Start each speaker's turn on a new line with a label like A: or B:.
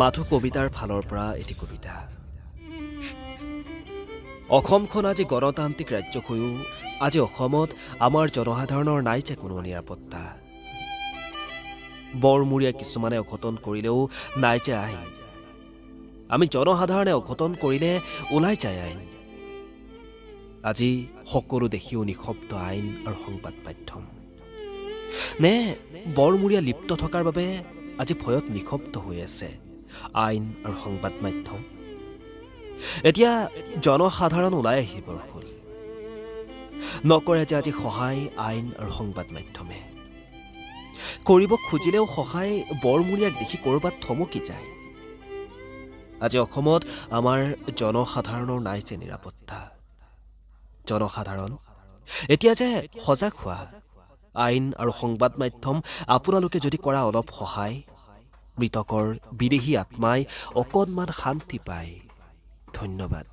A: মাথো কবিতাৰ ফালৰ পৰা এটি কবিতা। অসমখন আজি গণতান্ত্ৰিক ৰাজ্য হৈও আজি অসমত আমাৰ জনসাধাৰণৰ নাই যে কোনো নিৰাপত্তা। বৰমূৰীয়া কিছুমানে অঘটন কৰিলেও নাই যে আইন। আমি জনসাধাৰণে অঘটন কৰিলে ওলাই যায় আইন। আজি সকলো দেখিও নিশব্দ আইন আৰু সংবাদ মাধ্যম। নে বৰমূৰীয়া লিপ্ত থকাৰ বাবে আজি ভয়ত নিশব্দ হৈ আছে আইন আৰু সংবাদ মাধ্যম। এতিয়া জনসাধাৰণ ওলাই আহিবৰ হ'ল। নকৰে যে আজি সহায় আইন আৰু সংবাদ মাধ্যমে। কৰিব খুজিলেও সহায় বৰমূৰীয়াক দেখি ক'ৰবাত থমকি যায়। আজি অসমত আমাৰ জনসাধাৰণৰ নাই যে নিৰাপত্তা। জনসাধাৰণ এতিয়া যে সজাগ হোৱা। আইন আৰু সংবাদ মাধ্যম আপোনালোকে যদি কৰা অলপ সহায়, মৃতকৰ বিদেহী আত্মাই অকণমান শান্তি পায়। ধন্যবাদ।